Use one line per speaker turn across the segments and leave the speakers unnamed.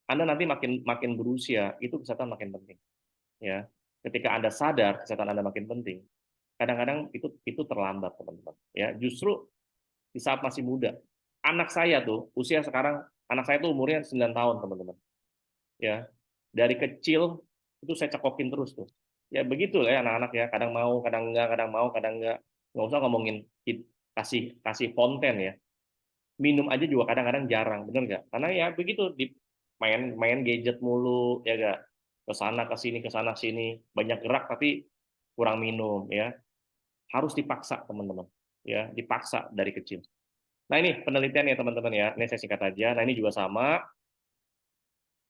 Anda nanti makin makin berusia, itu kesehatan makin penting. Ya, ketika Anda sadar kesehatan Anda makin penting, kadang-kadang itu terlambat, teman-teman. Ya, justru di saat masih muda. Anak saya tuh, usia sekarang, anak saya tuh umurnya 9 tahun, teman-teman. Ya, dari kecil itu saya cekokin terus tuh. Ya begitu lah ya anak-anak ya, kadang mau, kadang enggak, kadang mau, kadang enggak. Nggak usah ngomongin kasih kasih konten ya. Minum aja juga kadang-kadang jarang, bener nggak? Karena ya begitu, di main main gadget mulu, ya nggak? Ke sana sini, banyak gerak tapi kurang minum ya. Harus dipaksa teman-teman, ya dipaksa dari kecil. Nah ini penelitian ya teman-teman ya, ini saya singkat aja. Nah ini juga sama,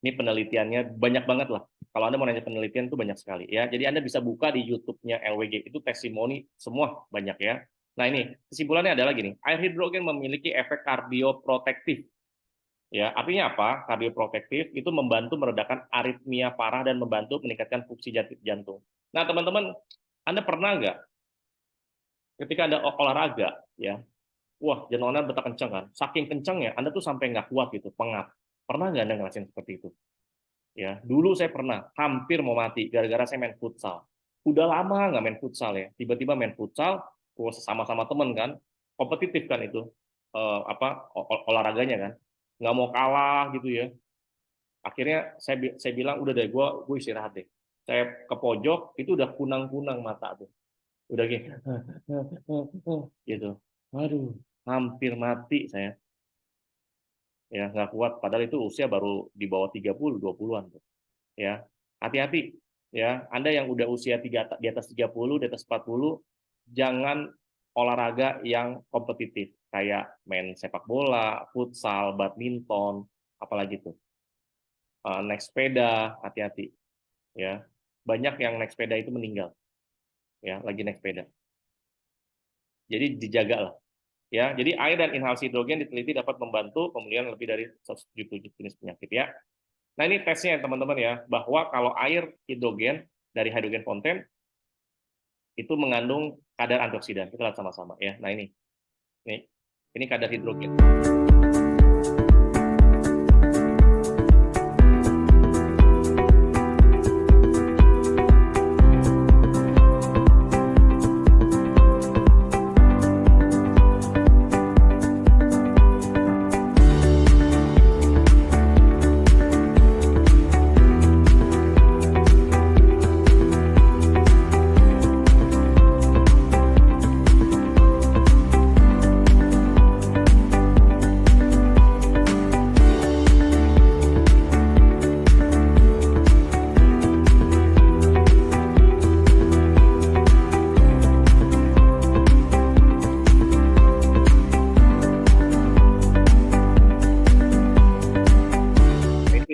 ini penelitiannya banyak banget lah. Kalau Anda mau nanya penelitian itu banyak sekali ya. Jadi Anda bisa buka di YouTube-nya LWG, itu testimoni semua banyak ya. Nah ini kesimpulannya adalah gini, air hidrogen memiliki efek kardioprotektif. Ya, artinya apa? Kardioprotektif itu membantu meredakan aritmia parah dan membantu meningkatkan fungsi jantung. Nah, teman-teman, Anda pernah nggak ketika Anda olahraga, ya, wah, jantung Anda berdetak kencang kan? Saking kencangnya, Anda tuh sampai nggak kuat gitu, pengap. Pernah nggak Anda ngerasain seperti itu? Ya, dulu saya pernah hampir mau mati gara-gara saya main futsal. Udah lama nggak main futsal ya, tiba-tiba main futsal, sama-sama temen kan, kompetitif kan itu, olahraganya kan, nggak mau kalah gitu ya. Akhirnya saya bilang udah deh, gue istirahat deh. Saya ke pojok itu udah kunang-kunang mata tuh, udah gini gitu. Aduh, hampir mati saya, ya nggak kuat, padahal itu usia baru di bawah 30 20-an tuh ya. Hati-hati ya, Anda yang udah usia di atas 30, di atas 40, jangan olahraga yang kompetitif kayak main sepak bola, futsal, badminton, apalagi tuh. Naik sepeda, hati-hati ya. Banyak yang naik sepeda itu meninggal ya, lagi naik sepeda. Jadi dijaga lah ya. Jadi air dan inhalasi hidrogen diteliti dapat membantu pemulihan lebih dari 177 jenis penyakit ya. Nah ini tesnya teman-teman ya, bahwa kalau air hidrogen dari hidrogen fonten itu mengandung kadar antioksidan. Kita lihat sama-sama ya. Nah ini kadar hidrogen.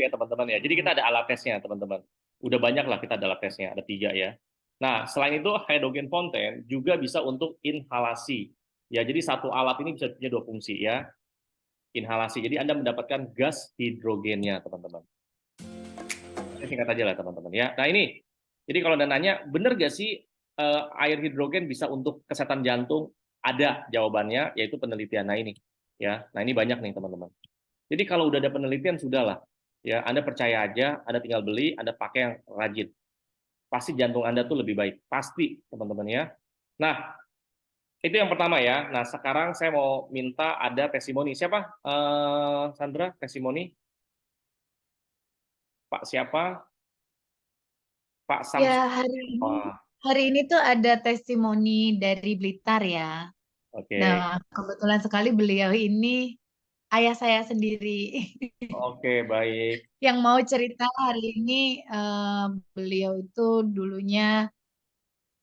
Teman-teman ya. Jadi kita ada alat tesnya, teman-teman. Udah banyak lah kita ada alat tesnya, ada 3 ya. Nah, selain itu hydrogen fonten juga bisa untuk inhalasi. Ya, jadi satu alat ini bisa punya 2 fungsi ya. Inhalasi. Jadi Anda mendapatkan gas hidrogennya, teman-teman. Ini singkat aja lah, teman-teman ya. Nah, ini. Jadi kalau Anda nanya, benar nggak sih air hidrogen bisa untuk kesehatan jantung? Ada jawabannya, yaitu penelitian. Nah, ini. Ya. Nah, ini banyak nih, teman-teman. Jadi kalau udah ada penelitian sudahlah, ya Anda percaya aja, Anda tinggal beli, Anda pakai yang rajin. Pasti jantung Anda tuh lebih baik, pasti teman-teman ya. Nah itu yang pertama ya. Nah sekarang saya mau minta ada testimoni. Siapa? Sandra, testimoni. Pak siapa? Pak
Ya,
Sams.
hari ini
Oh,
hari ini tuh ada testimoni dari Blitar ya. Nah,
oke,
kebetulan sekali beliau ini ayah saya sendiri.
oke, baik.
Yang mau cerita hari ini, beliau itu dulunya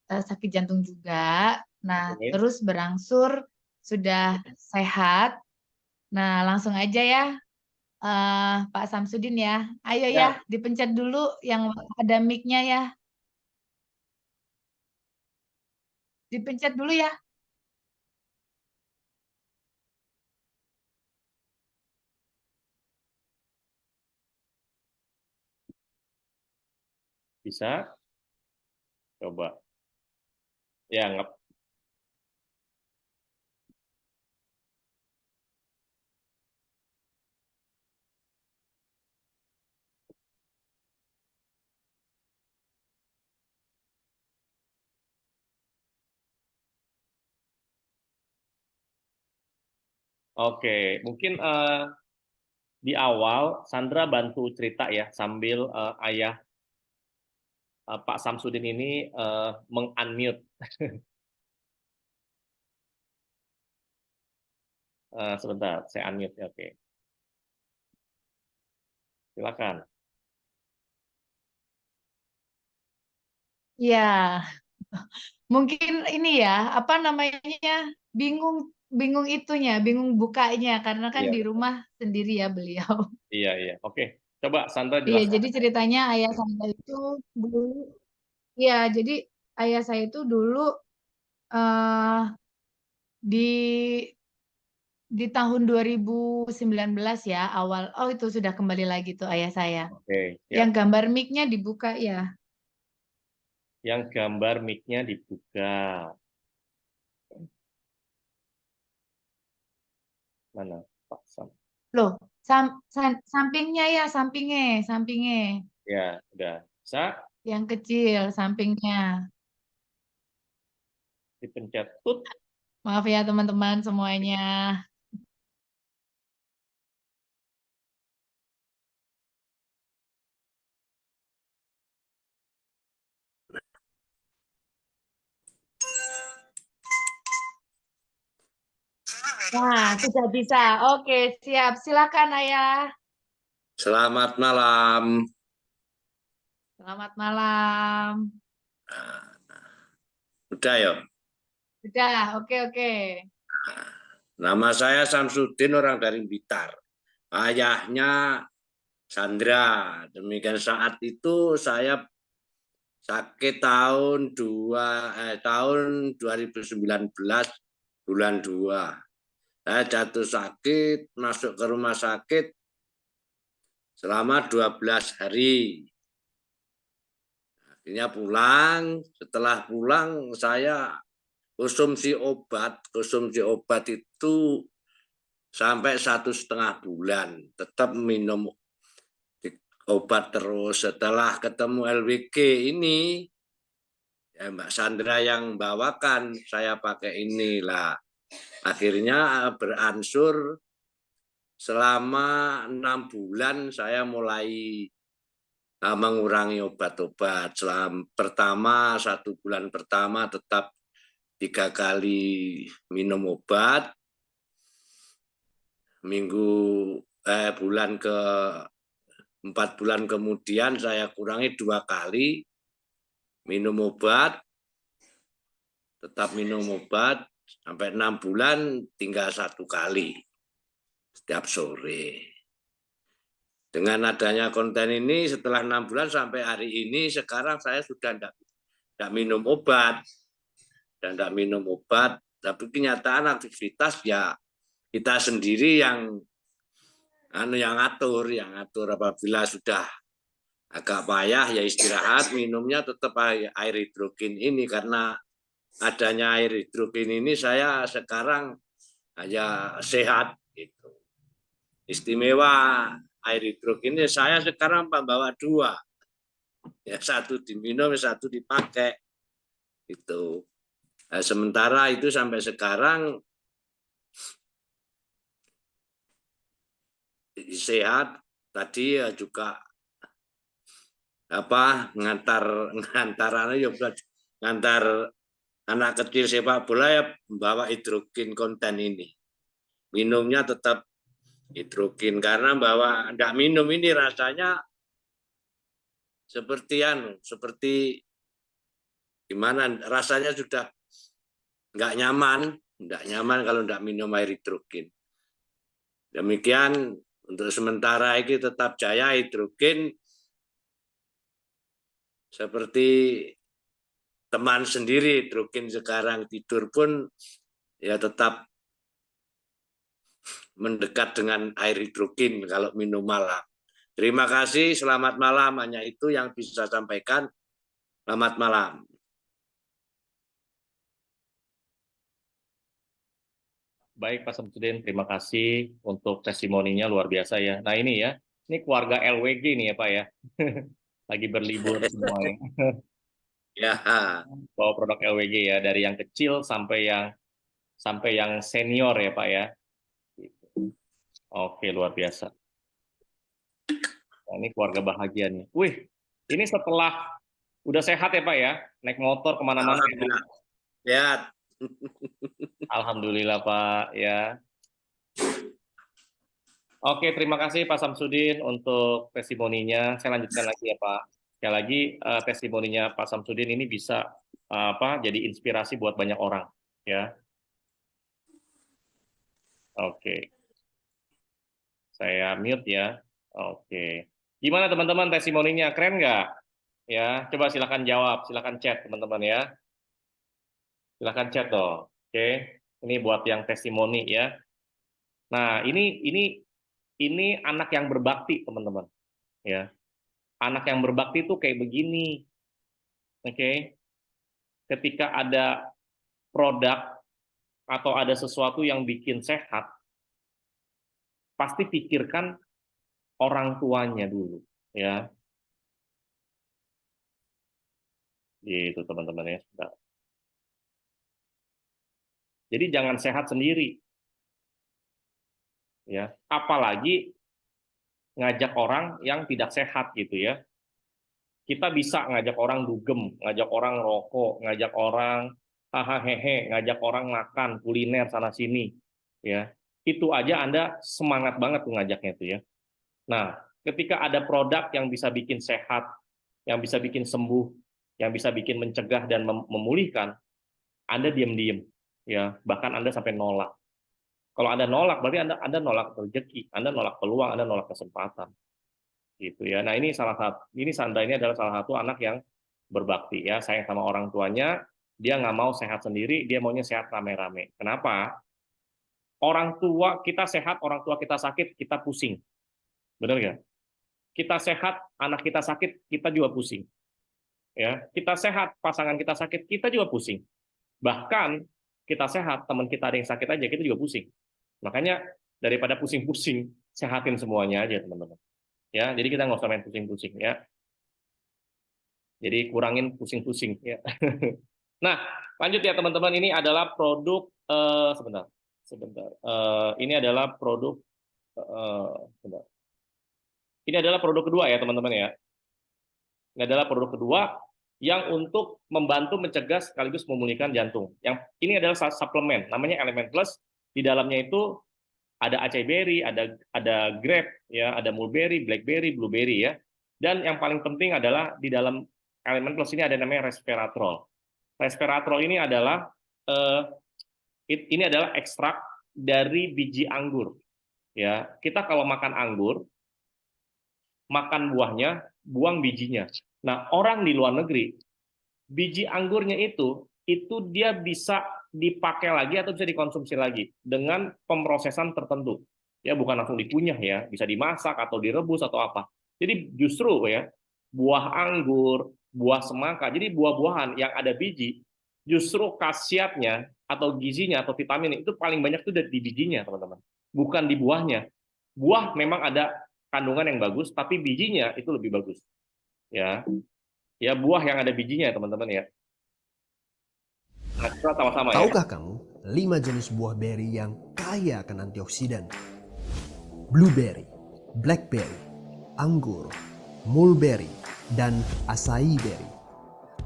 sakit jantung juga. Nah,
Oke.
terus berangsur sudah sehat. Nah, langsung aja ya, Pak Samsudin ya. Ayo ya,
Ya,
dipencet dulu yang ada mic-nya ya. Dipencet dulu ya.
bisa. Coba. Ya, nggak. Oke, mungkin di awal Sandra bantu cerita ya sambil ayah Pak Samsudin ini meng-unmute. Sebentar, saya unmute. Oke, silakan.
Ya, mungkin ini ya, apa namanya, bingung bingung itunya, bingung bukanya karena kan
Iya,
di
betul.
rumah sendiri ya beliau.
Iya, iya. Oke, coba Sandra
Iya,
jelaskan.
jadi ceritanya ayah saya itu dulu, ya jadi ayah saya itu dulu eh di tahun 2019 ya awal. Oh itu sudah kembali lagi tuh ayah saya.
Oke,
Yang
siap.
gambar mic-nya dibuka ya.
Yang gambar mic-nya dibuka. Mana Pak Sam?
Loh, sampingnya ya, sampingnya.
Ya, udah bisa
Yang kecil, sampingnya.
dipencet tut.
Maaf ya teman-teman semuanya. Nah, sudah bisa. Oke, siap. Silakan ayah.
Selamat malam.
Selamat malam.
Udah ya.
Sudah, oke, oke.
Nama saya Samsudin, orang dari Blitar. Ayahnya Sandra. Demikian saat itu saya sakit tahun 2019 bulan 2. Saya jatuh sakit, masuk ke rumah sakit selama 12 hari. Akhirnya pulang, setelah pulang saya konsumsi obat itu sampai 1,5 bulan, tetap minum obat terus. Setelah ketemu LWG ini, ya Mbak Sandra yang bawakan, saya pakai inilah. Akhirnya beransur selama 6 bulan saya mulai mengurangi obat-obat. Pertama 1 bulan pertama tetap 3 kali minum obat. Bulan ke 4 bulan kemudian saya kurangi 2 kali minum obat, tetap minum obat sampai 6 bulan tinggal 1 kali setiap sore. Dengan adanya konten ini setelah 6 bulan sampai hari ini sekarang saya sudah tidak minum obat dan tidak minum obat, tapi kenyataan aktivitas ya kita sendiri yang ngatur apabila sudah agak payah ya istirahat, minumnya tetap air hidrogen ini. Karena adanya air hidrogen ini saya sekarang hanya sehat gitu. Istimewa air hidrogen ini saya sekarang membawa 2. Ya, 1 diminum, 1 dipakai itu. Nah, sementara itu sampai sekarang sehat. Tadi ya juga ngantar anak kecil sepak bola ya membawa hidrogen konten ini. Minumnya tetap hidrogen karena bahwa enggak minum ini rasanya seperti gimana, rasanya sudah enggak nyaman kalau enggak minum air hidrogen. Demikian untuk sementara ini tetap jaya hidrogen seperti teman sendiri. Hidrogen sekarang tidur pun ya tetap mendekat dengan air hidrogen kalau minum malam. Terima kasih, selamat malam. Hanya itu yang bisa saya sampaikan. Selamat malam.
Baik Pak Samsudin, terima kasih untuk testimoninya luar biasa ya. Nah ini ya, ini keluarga LWG nih ya Pak ya. Lagi berlibur semua ya.
Ya,
Bawa produk LWG ya, dari yang kecil sampai yang senior ya Pak ya. Oke, luar biasa. Nah, ini keluarga bahagia nih. Wih, ini setelah udah sehat ya Pak ya, naik motor kemana-mana.
Alhamdulillah. Sehat.
Alhamdulillah Pak ya. Oke, terima kasih Pak Samsudin untuk testimoninya. Saya lanjutkan lagi ya Pak. Sekali lagi testimoninya Pak Samsudin ini bisa jadi inspirasi buat banyak orang ya. Oke, saya mute ya. Oke, gimana teman-teman testimoninya, keren nggak? Ya, coba silakan jawab, silakan chat teman-teman ya. Silakan chat dong. Oke, ini buat yang testimoni ya. Nah, ini anak yang berbakti teman-teman ya. Anak yang berbakti itu kayak begini. Oke. Ketika ada produk atau ada sesuatu yang bikin sehat, pasti pikirkan orang tuanya dulu ya. Gitu teman-teman ya. Jadi jangan sehat sendiri. Ya, apalagi ngajak orang yang tidak sehat gitu ya. Kita bisa ngajak orang dugem, ngajak orang rokok, ngajak orang hahaha, ngajak orang makan kuliner sana sini, ya. Itu aja Anda semangat banget tuh ngajaknya itu ya. Nah, ketika ada produk yang bisa bikin sehat, yang bisa bikin sembuh, yang bisa bikin mencegah dan memulihkan, Anda diam-diam, ya. Bahkan Anda sampai nolak. Kalau Anda nolak, berarti Anda nolak rezeki, Anda nolak peluang, Anda nolak kesempatan. Gitu ya. Nah, ini Sandra ini adalah salah satu anak yang berbakti ya, sayang sama orang tuanya, dia nggak mau sehat sendiri, dia maunya sehat rame-rame. Kenapa? Orang tua kita sehat, orang tua kita sakit, kita pusing. Benar nggak? Kita sehat, anak kita sakit, kita juga pusing. Ya, kita sehat, pasangan kita sakit, kita juga pusing. Bahkan kita sehat, teman kita ada yang sakit aja, kita juga pusing. Makanya daripada pusing-pusing, sehatin semuanya aja teman-teman. Ya, jadi kita nggak usah main pusing-pusing ya. Jadi kurangin pusing-pusing ya. Nah, lanjut ya teman-teman, ini adalah produk sebentar. Ini adalah produk sebentar. Ini adalah produk kedua ya teman-teman ya. Ini adalah produk kedua yang untuk membantu mencegah sekaligus memulihkan jantung. Yang ini adalah suplemen, namanya Element Plus. Di dalamnya itu ada acai berry, ada grape ya, ada mulberry, blackberry, blueberry ya. Dan yang paling penting adalah di dalam Element Plus ini ada namanya resveratrol. Resveratrol ini adalah ekstrak dari biji anggur. Ya, kita kalau makan anggur, makan buahnya, buang bijinya. Nah, orang di luar negeri, biji anggurnya itu dia bisa dipakai lagi atau bisa dikonsumsi lagi dengan pemrosesan tertentu. Ya, bukan langsung dikunyah ya, bisa dimasak atau direbus atau apa. Jadi justru ya, buah anggur, buah semangka, jadi buah-buahan yang ada biji, justru khasiatnya atau gizinya atau vitamin itu paling banyak itu di bijinya, teman-teman. Bukan di buahnya. Buah memang ada kandungan yang bagus, tapi bijinya itu lebih bagus. Ya, ya buah yang ada bijinya, teman-teman ya. Nah, kita sama-sama ya.
Tahukah kamu 5 jenis buah beri yang kaya akan antioksidan? Blueberry, blackberry, anggur, mulberry, dan acai berry.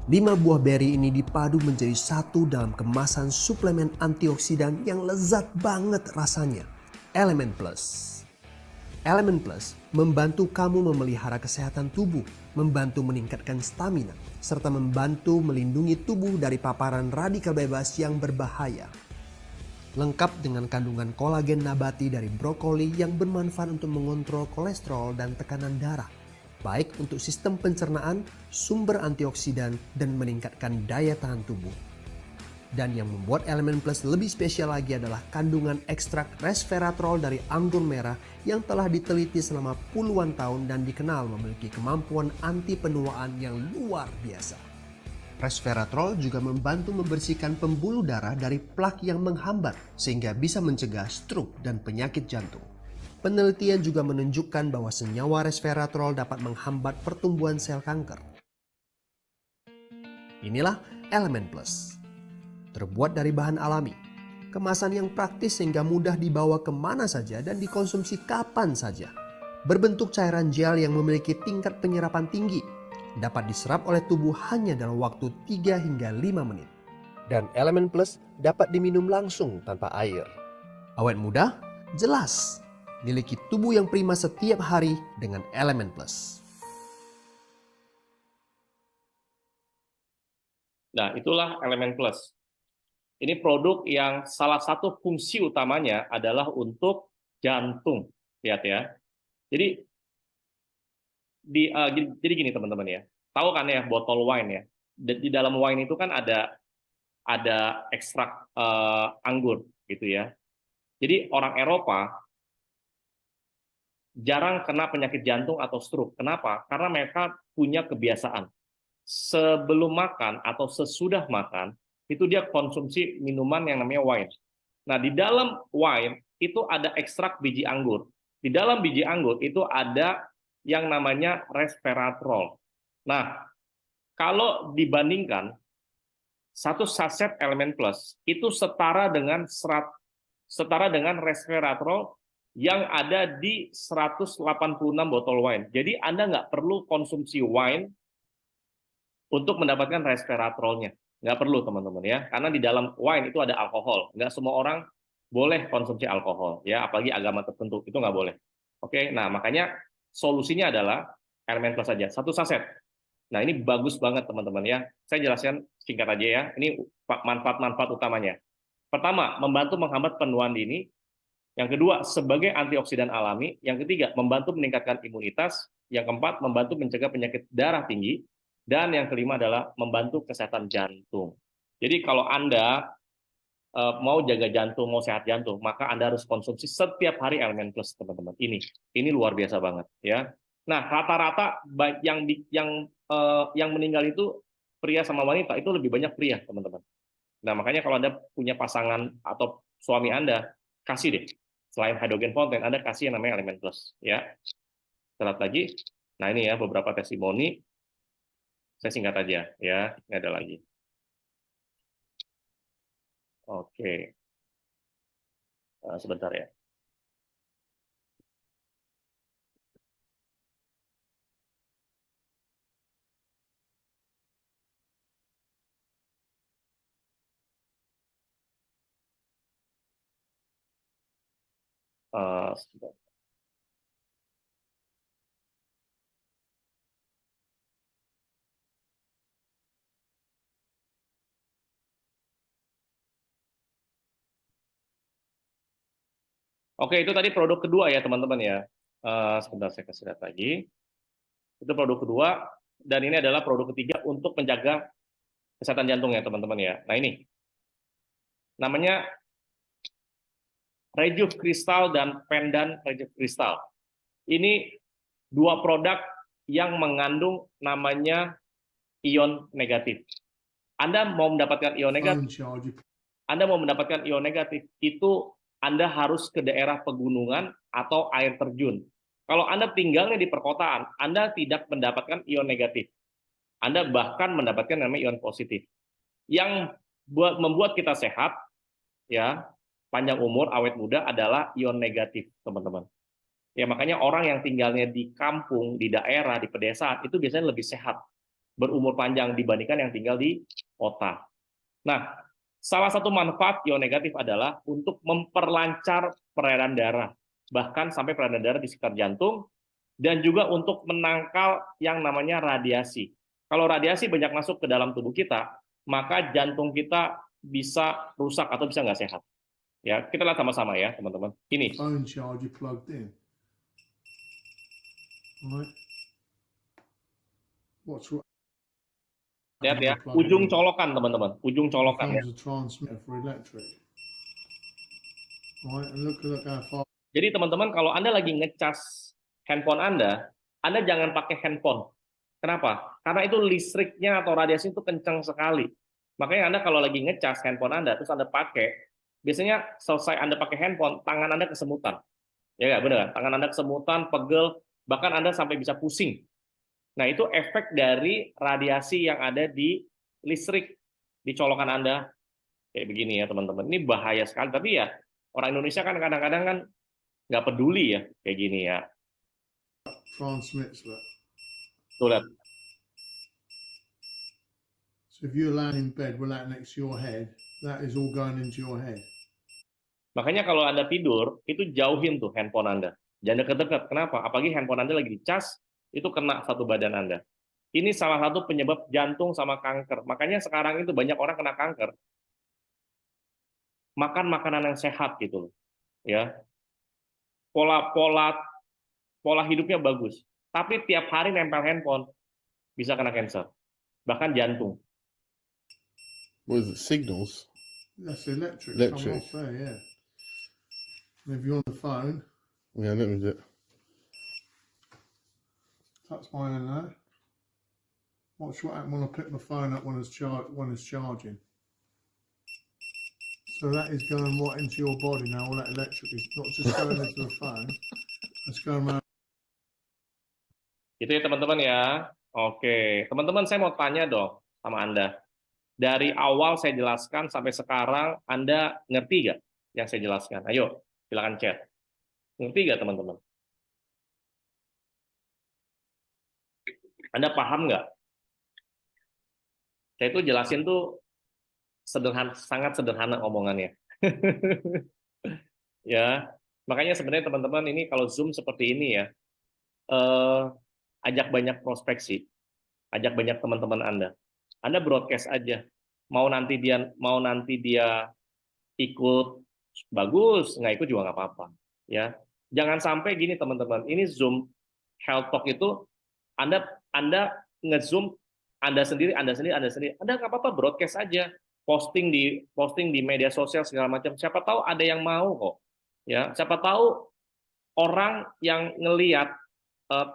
5 buah beri ini dipadu menjadi satu dalam kemasan suplemen antioksidan yang lezat banget rasanya. Element Plus. Element Plus membantu kamu memelihara kesehatan tubuh, membantu meningkatkan stamina, serta membantu melindungi tubuh dari paparan radikal bebas yang berbahaya. Lengkap dengan kandungan kolagen nabati dari brokoli yang bermanfaat untuk mengontrol kolesterol dan tekanan darah, baik untuk sistem pencernaan, sumber antioksidan, dan meningkatkan daya tahan tubuh. Dan yang membuat Element Plus lebih spesial lagi adalah kandungan ekstrak resveratrol dari anggur merah yang telah diteliti selama puluhan tahun dan dikenal memiliki kemampuan anti penuaan yang luar biasa. Resveratrol juga membantu membersihkan pembuluh darah dari plak yang menghambat sehingga bisa mencegah stroke dan penyakit jantung. Penelitian juga menunjukkan bahwa senyawa resveratrol dapat menghambat pertumbuhan sel kanker. Inilah Element Plus. Terbuat dari bahan alami, Kemasan yang praktis sehingga mudah dibawa kemana saja dan dikonsumsi kapan saja. Berbentuk cairan gel yang memiliki tingkat penyerapan tinggi. Dapat diserap oleh tubuh hanya dalam waktu 3 hingga 5 menit. Dan Element Plus dapat diminum langsung tanpa air. Awet muda? Jelas. Miliki tubuh yang prima setiap hari dengan Element Plus.
Nah, itulah Element Plus. Ini produk yang salah satu fungsi utamanya adalah untuk jantung. Lihat ya. Jadi jadi gini teman-teman ya. Tahu kan ya botol wine ya. Di dalam wine itu kan ada ekstrak anggur gitu ya. Jadi orang Eropa jarang kena penyakit jantung atau stroke. Kenapa? Karena mereka punya kebiasaan. Sebelum makan atau sesudah makan, itu dia konsumsi minuman yang namanya wine. Nah, di dalam wine itu ada ekstrak biji anggur. Di dalam biji anggur itu ada yang namanya resveratrol. Nah, kalau dibandingkan, satu saset Element Plus itu setara dengan resveratrol yang ada di 186 botol wine. Jadi Anda nggak perlu konsumsi wine untuk mendapatkan resveratrolnya. Nggak perlu teman-teman ya, karena di dalam wine itu ada alkohol. Nggak semua orang boleh konsumsi alkohol, ya, apalagi agama tertentu, itu nggak boleh. Oke, nah makanya solusinya adalah Element Plus saja, satu saset. Nah ini bagus banget teman-teman ya. Saya jelaskan singkat aja ya, ini manfaat-manfaat utamanya. Pertama, membantu menghambat penuaan dini. Yang kedua, sebagai antioksidan alami. Yang ketiga, membantu meningkatkan imunitas. Yang keempat, membantu mencegah penyakit darah tinggi. Dan yang kelima adalah membantu kesehatan jantung. Jadi kalau Anda mau jaga jantung, mau sehat jantung, maka Anda harus konsumsi setiap hari Element Plus, teman-teman. Ini luar biasa banget ya. Nah, rata-rata yang meninggal itu pria sama wanita, itu lebih banyak pria, teman-teman. Nah, makanya kalau Anda punya pasangan atau suami Anda, kasih deh. Selain hydrogen fontaine, Anda kasih yang namanya Element Plus ya. Lihat lagi. Nah, ini ya beberapa testimoni. Saya singkat aja ya, ini ada lagi. Oke. Sebentar ya. Sebentar. Oke, itu tadi produk kedua ya teman-teman ya. Sebentar saya kasih lihat lagi. Itu produk kedua, dan ini adalah produk ketiga untuk menjaga kesehatan jantung ya teman-teman ya. Nah ini, namanya Rejuve Crystal dan Pendan Rejuve Crystal. Ini dua produk yang mengandung namanya ion negatif. Anda mau mendapatkan ion negatif, itu Anda harus ke daerah pegunungan atau air terjun. Kalau Anda tinggalnya di perkotaan, Anda tidak mendapatkan ion negatif. Anda bahkan mendapatkan namanya ion positif. Yang membuat kita sehat, ya, panjang umur, awet muda adalah ion negatif, teman-teman. Ya, makanya orang yang tinggalnya di kampung, di daerah, di pedesaan, itu biasanya lebih sehat, berumur panjang dibandingkan yang tinggal di kota. Nah, salah satu manfaat ion negatif adalah untuk memperlancar peredaran darah, bahkan sampai peredaran darah di sekitar jantung, dan juga untuk menangkal yang namanya radiasi. Kalau radiasi banyak masuk ke dalam tubuh kita, maka jantung kita bisa rusak atau bisa nggak sehat. Ya, kita lihat sama-sama ya, teman-teman. Ini.
Phone charger plugged in. Right. What's right?
Lihat ya, ujung colokan teman-teman, ujung colokan ya. Jadi teman-teman, kalau Anda lagi ngecas handphone Anda jangan pakai handphone. Kenapa? Karena itu listriknya atau radiasi itu kencang sekali. Makanya Anda kalau lagi ngecas handphone Anda, terus Anda pakai, biasanya selesai Anda pakai handphone, tangan Anda kesemutan. Ya nggak, benar? Tangan Anda kesemutan, pegel, bahkan Anda sampai bisa pusing. Nah, itu efek dari radiasi yang ada di listrik di colokan Anda kayak begini ya teman-teman. Ini bahaya sekali. Tapi ya orang Indonesia kan kadang-kadang kan nggak peduli ya kayak gini ya.
Transmits that.
Tuh lihat.
So if you're lying in bed with that next to your head, that is all going into your head.
Makanya kalau Anda tidur, itu jauhin tuh handphone Anda. Jangan dekat-dekat. Kenapa? Apalagi handphone Anda lagi dicas, itu kena satu badan Anda. Ini salah satu penyebab jantung sama kanker. Makanya sekarang itu banyak orang kena kanker. Makan makanan yang sehat gitu loh. Ya. Pola hidupnya bagus. Tapi tiap hari nempel handphone bisa kena cancer. Bahkan jantung.
What is it? Signals?
That's electric.
Electric.
Coming off there, yeah. And if you're on the phone,
Yeah, let me do it.
touch mine and that. Watch what happens when I pick my phone up when it's charging. So that is going right into your body now. All that electric is not just going into the phone. It's going around.
Itu ya teman-teman ya. Oke, teman-teman saya mau tanya dong sama Anda. Dari awal saya jelaskan sampai sekarang, Anda ngerti nggak yang saya jelaskan? Ayo, silakan chat. Ngerti nggak teman-teman? Anda paham nggak? Saya itu jelasin tuh sangat sederhana omongannya. Ya, makanya sebenarnya teman-teman ini kalau Zoom seperti ini ya, ajak banyak prospeksi, ajak banyak teman-teman Anda broadcast aja. Mau nanti dia ikut bagus, nggak ikut juga nggak apa-apa. Ya, jangan sampai gini teman-teman. Ini Zoom Health Talk itu Anda nge-zoom Anda sendiri. Anda nggak apa-apa broadcast aja, posting di media sosial segala macam. Siapa tahu ada yang mau kok. Ya, siapa tahu orang yang ngelihat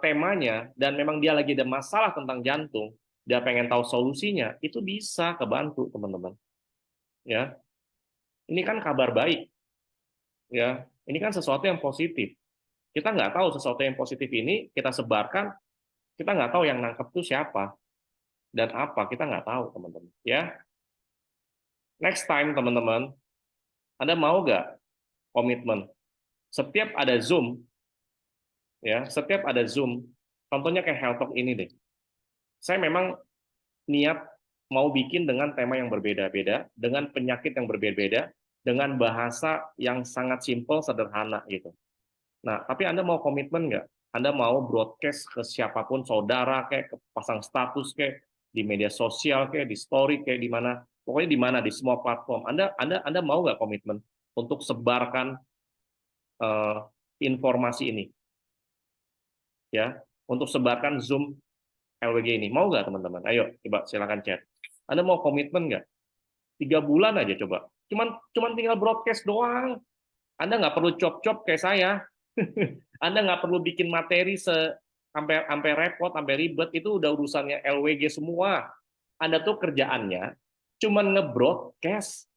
temanya dan memang dia lagi ada masalah tentang jantung, dia pengen tahu solusinya, itu bisa kebantu teman-teman. Ya, ini kan kabar baik. Ya, ini kan sesuatu yang positif. Kita nggak tahu sesuatu yang positif ini kita sebarkan, kita nggak tahu yang nangkep itu siapa dan apa, kita nggak tahu teman-teman. Ya, next time teman-teman, Anda mau nggak komitmen? Setiap ada Zoom, ya, setiap ada Zoom, contohnya kayak Health Talk ini deh. Saya memang niat mau bikin dengan tema yang berbeda-beda, dengan penyakit yang berbeda-beda, dengan bahasa yang sangat simpel, sederhana gitu. Nah, tapi Anda mau komitmen nggak? Anda mau broadcast ke siapapun, saudara kayak, ke pasang status kayak, di media sosial kayak, di story kayak, di mana, pokoknya di mana, di semua platform. Anda mau nggak komitmen untuk sebarkan informasi ini? Ya, untuk sebarkan Zoom LWG ini. Mau nggak teman-teman? Ayo, coba silakan chat. Anda mau komitmen nggak? 3 bulan aja coba. Cuman tinggal broadcast doang. Anda nggak perlu cop-cop kayak saya. Anda nggak perlu bikin materi sampai repot, sampai ribet. Itu udah urusannya LWG semua. Anda tuh kerjaannya cuman nge-broadcast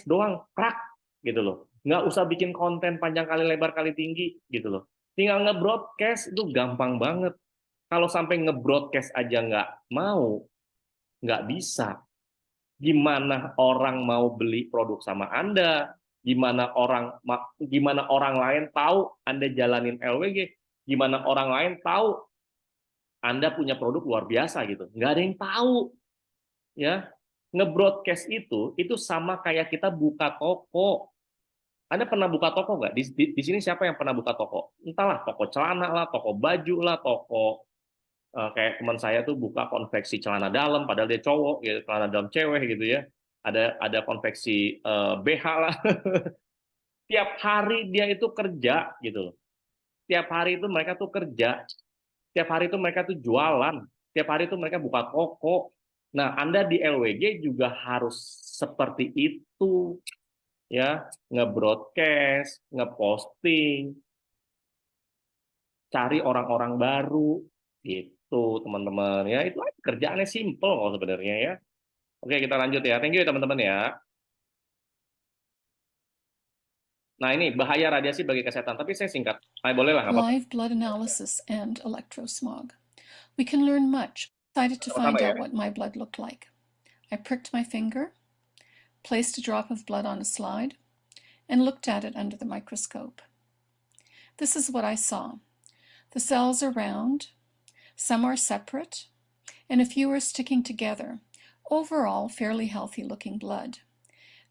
doang, prak gitu loh. Nggak usah bikin konten panjang kali lebar kali tinggi gitu loh. Tinggal nge-broadcast itu gampang banget. Kalau sampai nge-broadcast aja nggak bisa. Gimana orang mau beli produk sama Anda? Gimana orang lain tahu Anda jalanin LWG? Gimana orang lain tahu Anda punya produk luar biasa gitu? Nggak ada yang tahu. Ya, nge-broadcast itu sama kayak kita buka toko. Anda pernah buka toko nggak? Di sini siapa yang pernah buka toko? Entahlah, toko celana lah, toko baju lah, toko kayak teman saya tuh buka konveksi celana dalam, padahal dia cowok, gitu, celana dalam cewek gitu ya. Ada konveksi BH lah. Tiap hari dia itu kerja gitu loh. Tiap hari itu mereka tuh kerja. Tiap hari itu mereka tuh jualan. Tiap hari itu mereka buka toko. Nah, Anda di LWG juga harus seperti itu. Ya, nge-broadcast, nge-posting, cari orang-orang baru, gitu teman-teman. Ya, itu kerjaannya simple kok sebenarnya ya. Oke, kita lanjut ya. Thank you teman-teman ya. Nah, ini bahaya radiasi bagi kesehatan, tapi saya singkat. Boleh lah, nggak apa-apa.
Live blood analysis and electrosmog. We can learn much. Excited to find out what my blood looked like. I pricked my finger, placed a drop of blood on a slide, and looked at it under the microscope. This is what I saw. The cells are round, some are separate, and a few are sticking together. Overall, fairly healthy-looking blood.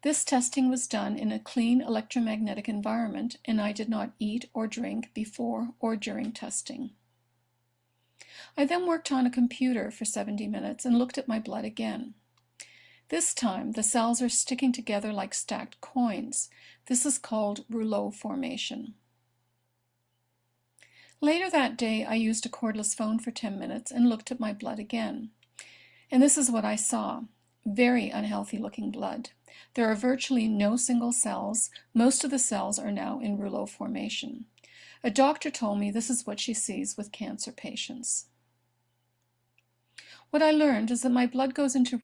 This testing was done in a clean electromagnetic environment, and I did not eat or drink before or during testing. I then worked on a computer for 70 minutes and looked at my blood again. This time, the cells are sticking together like stacked coins. This is called rouleau formation. Later that day, I used a cordless phone for 10 minutes and looked at my blood again. And this is what I saw. Very unhealthy looking blood. There are virtually no single cells. Most of the cells are now in rouleau formation. A doctor told me this is what she sees with cancer patients. What I learned is that my blood goes into...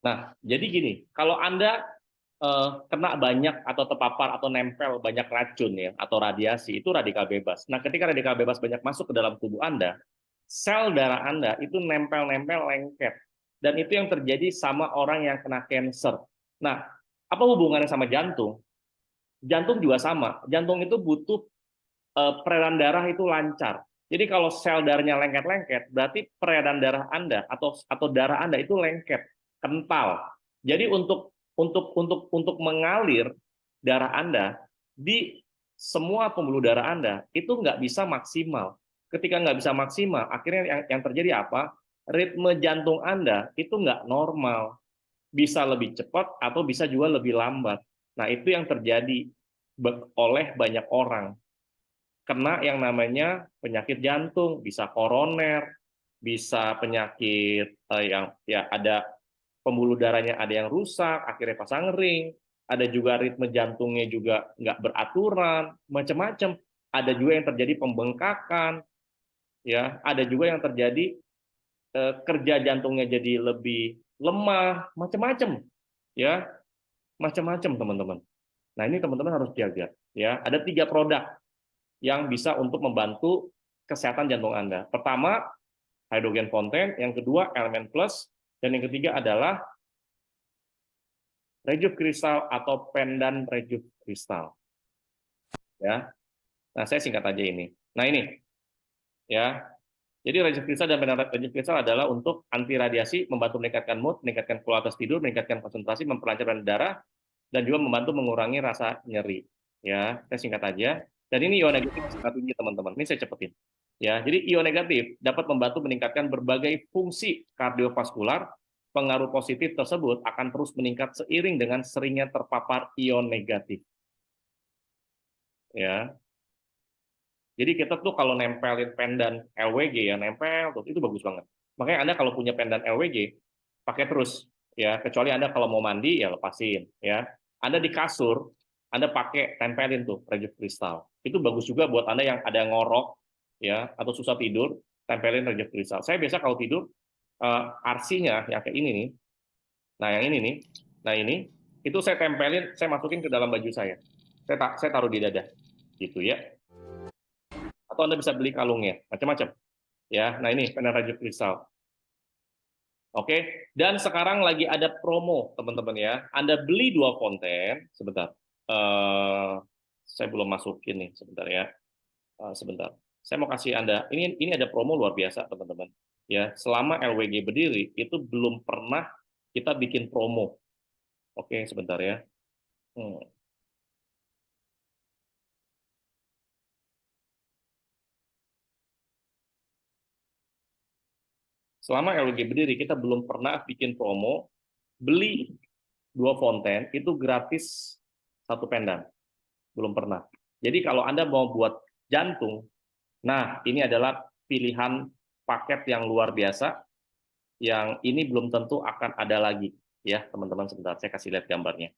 Nah, jadi gini, kalau Anda kena banyak atau terpapar atau nempel banyak racun ya atau radiasi, itu radikal bebas. Nah, ketika radikal bebas banyak masuk ke dalam tubuh Anda, sel darah Anda itu nempel-nempel lengket. Dan itu yang terjadi sama orang yang kena cancer. Nah, apa hubungannya sama jantung? Jantung juga sama. Jantung itu butuh peredaran darah itu lancar. Jadi kalau sel darahnya lengket-lengket, berarti peredaran darah Anda atau darah Anda itu lengket, kental. Jadi untuk mengalir darah Anda di semua pembuluh darah Anda itu nggak bisa maksimal. Ketika nggak bisa maksimal, akhirnya yang terjadi apa? Ritme jantung Anda itu nggak normal, bisa lebih cepat atau bisa juga lebih lambat. Nah, itu yang terjadi oleh banyak orang. Kena yang namanya penyakit jantung, bisa koroner, bisa penyakit yang ya ada pembuluh darahnya ada yang rusak, akhirnya pasang ring, ada juga ritme jantungnya juga nggak beraturan, macam-macam. Ada juga yang terjadi pembengkakan, ya, ada juga yang terjadi kerja jantungnya jadi lebih lemah, macam-macam, ya, macam-macam teman-teman. Nah ini teman-teman harus jaga, ya. Ada 3 produk yang bisa untuk membantu kesehatan jantung Anda. Pertama, hydrogen fontaine, yang kedua elemen plus, dan yang ketiga adalah rejuve crystal atau pendan rejuve crystal. Ya. Nah, saya singkat aja ini. Nah, ini. Ya. Jadi rejuve crystal dan pendan rejuve crystal adalah untuk anti radiasi, membantu meningkatkan mood, meningkatkan kualitas tidur, meningkatkan konsentrasi, memperlancar darah, dan juga membantu mengurangi rasa nyeri. Ya, saya singkat aja. Dan ini ion negatif sangat tinggi, teman-teman. Ini saya cepetin. Ya, jadi ion negatif dapat membantu meningkatkan berbagai fungsi kardiovaskular. Pengaruh positif tersebut akan terus meningkat seiring dengan seringnya terpapar ion negatif. Ya. Jadi kita tuh kalau nempelin pendan LWG ya nempel tuh itu bagus banget. Makanya Anda kalau punya pendan LWG pakai terus ya, kecuali Anda kalau mau mandi ya lepasin ya. Anda di kasur Anda pakai tempelin tuh rejuve crystal. Itu bagus juga buat Anda yang ada ngorok ya atau susah tidur, tempelin rejuve crystal. Saya biasa kalau tidur RC-nya yang kayak ini nih. Nah, yang ini nih. Nah, ini itu saya tempelin, saya masukin ke dalam baju saya. Saya taruh di dada. Gitu ya. Atau Anda bisa beli kalungnya, macam-macam. Ya, nah ini pendan rejuve crystal. Oke, dan sekarang lagi ada promo, teman-teman ya. Anda beli 2 fonten, sebentar. Saya belum masukin nih, sebentar ya. Sebentar. Saya mau kasih Anda, ini ada promo luar biasa, teman-teman. Ya, selama LWG berdiri itu belum pernah kita bikin promo. Oke, sebentar ya. Selama LWG berdiri, kita belum pernah bikin promo, beli 2 fonten, itu gratis 1 pendan. Belum pernah. Jadi kalau Anda mau buat jantung, nah ini adalah pilihan paket yang luar biasa, yang ini belum tentu akan ada lagi. Ya, teman-teman, sebentar, saya kasih lihat gambarnya.